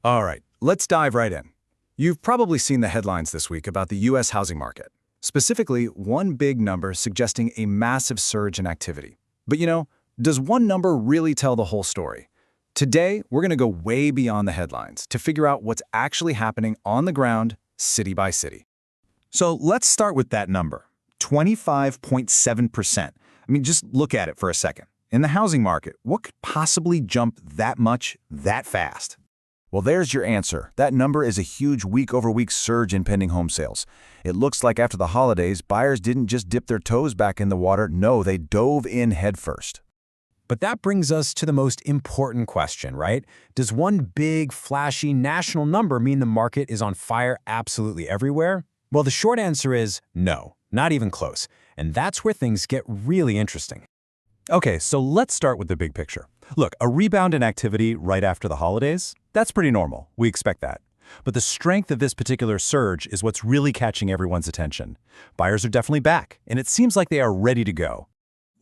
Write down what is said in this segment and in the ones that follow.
All right, let's dive right in. You've probably seen the headlines this week about the U.S. housing market, specifically one big number suggesting a massive surge in activity. But does one number really tell the whole story? Today, we're going to go way beyond the headlines to figure out what's actually happening on the ground, city by city. So let's start with that number, 25.7%. Just look at it for a second. In the housing market, what could possibly jump that much, that fast? Well, there's your answer. That number is a huge week-over-week surge in pending home sales. It looks like after the holidays, buyers didn't just dip their toes back in the water. No, they dove in headfirst. But that brings us to the most important question, right? Does one big, flashy national number mean the market is on fire absolutely everywhere? Well, the short answer is no, not even close. And that's where things get really interesting. Okay, so let's start with the big picture. Look, a rebound in activity right after the holidays, that's pretty normal. We expect that. But the strength of this particular surge is what's really catching everyone's attention. Buyers are definitely back, and it seems like they are ready to go.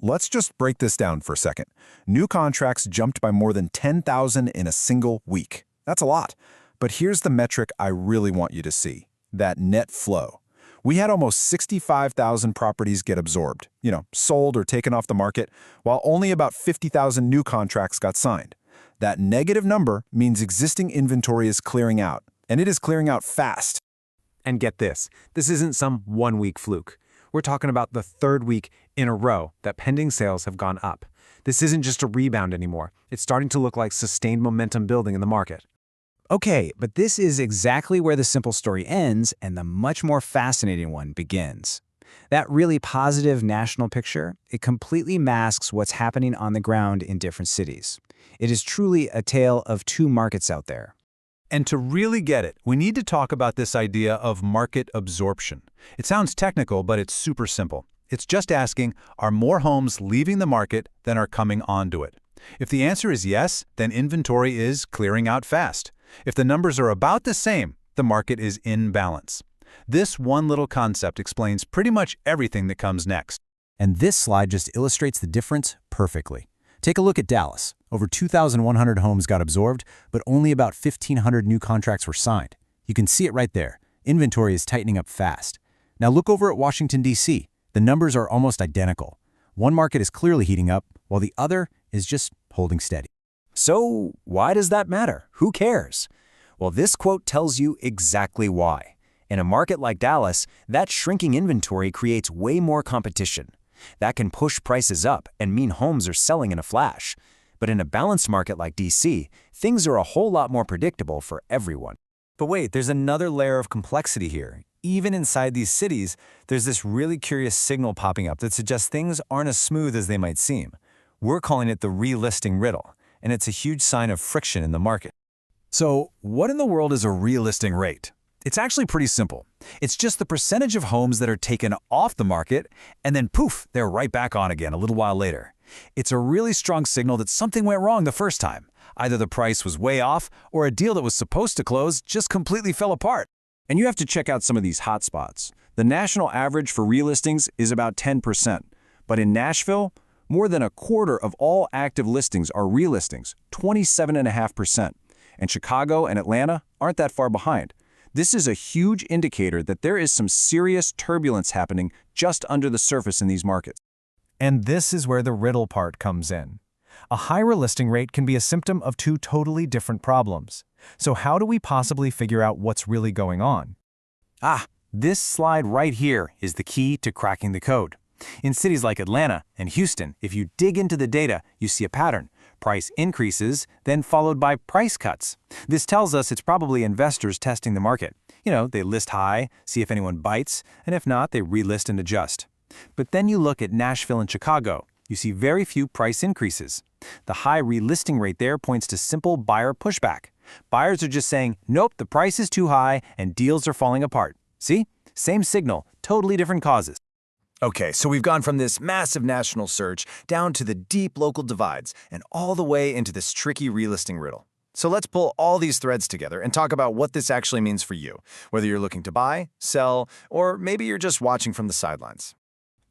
Let's just break this down for a second. New contracts jumped by more than 10,000 in a single week. That's a lot. But here's the metric I really want you to see, that net flow. We had almost 65,000 properties get absorbed, sold or taken off the market, while only about 50,000 new contracts got signed. That negative number means existing inventory is clearing out, and it is clearing out fast. And get this isn't some one-week fluke. We're talking about the third week in a row that pending sales have gone up. This isn't just a rebound anymore. It's starting to look like sustained momentum building in the market. Okay, but this is exactly where the simple story ends and the much more fascinating one begins. That really positive national picture, it completely masks what's happening on the ground in different cities. It is truly a tale of two markets out there. And to really get it, we need to talk about this idea of market absorption. It sounds technical, but it's super simple. It's just asking, are more homes leaving the market than are coming onto it? If the answer is yes, then inventory is clearing out fast. If the numbers are about the same, the market is in balance. This one little concept explains pretty much everything that comes next. And this slide just illustrates the difference perfectly. Take a look at Dallas. Over 2,100 homes got absorbed, but only about 1,500 new contracts were signed. You can see it right there. Inventory is tightening up fast. Now look over at Washington, D.C. The numbers are almost identical. One market is clearly heating up, while the other is just holding steady. So why does that matter? Who cares? Well, this quote tells you exactly why. In a market like Dallas, that shrinking inventory creates way more competition. That can push prices up and mean homes are selling in a flash. But in a balanced market like DC, things are a whole lot more predictable for everyone. But wait, there's another layer of complexity here. Even inside these cities, there's this really curious signal popping up that suggests things aren't as smooth as they might seem. We're calling it the relisting riddle, and it's a huge sign of friction in the market. So, what in the world is a relisting rate? It's actually pretty simple. It's just the percentage of homes that are taken off the market, and then poof, they're right back on again a little while later. It's a really strong signal that something went wrong the first time. Either the price was way off, or a deal that was supposed to close just completely fell apart. And you have to check out some of these hotspots. The national average for relistings is about 10%, but in Nashville, more than a quarter of all active listings are relistings, 27.5%. And Chicago and Atlanta aren't that far behind. This is a huge indicator that there is some serious turbulence happening just under the surface in these markets. And this is where the riddle part comes in. A high relisting rate can be a symptom of two totally different problems. So how do we possibly figure out what's really going on? This slide right here is the key to cracking the code. In cities like Atlanta and Houston, if you dig into the data, you see a pattern. Price increases, then followed by price cuts. This tells us it's probably investors testing the market. They list high, see if anyone bites, and if not, they relist and adjust. But then you look at Nashville and Chicago. You see very few price increases. The high relisting rate there points to simple buyer pushback. Buyers are just saying, nope, the price is too high and deals are falling apart. See? Same signal, totally different causes. Okay, so we've gone from this massive national surge down to the deep local divides and all the way into this tricky relisting riddle. So let's pull all these threads together and talk about what this actually means for you, whether you're looking to buy, sell, or maybe you're just watching from the sidelines.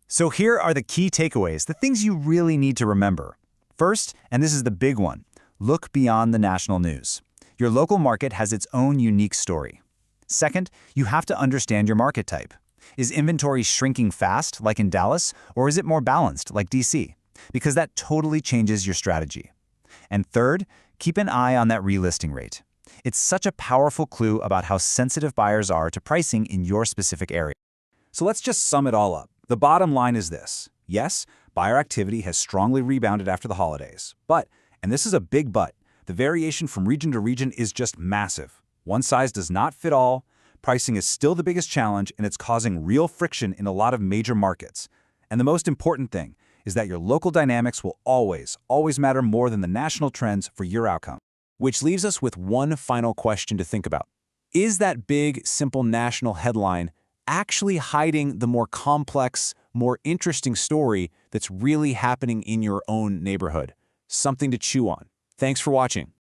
So here are the key takeaways, the things you really need to remember. First, and this is the big one, look beyond the national news. Your local market has its own unique story. Second, you have to understand your market type. Is inventory shrinking fast, like in Dallas, or is it more balanced, like DC? Because that totally changes your strategy. And third, keep an eye on that relisting rate. It's such a powerful clue about how sensitive buyers are to pricing in your specific area. So let's just sum it all up. The bottom line is this. Yes, buyer activity has strongly rebounded after the holidays. But, and this is a big but, the variation from region to region is just massive. One size does not fit all. Pricing is still the biggest challenge, and it's causing real friction in a lot of major markets. And the most important thing is that your local dynamics will always matter more than the national trends for your outcome. Which leaves us with one final question to think about. Is that big, simple national headline actually hiding the more complex, more interesting story that's really happening in your own neighborhood? Something to chew on. Thanks for watching.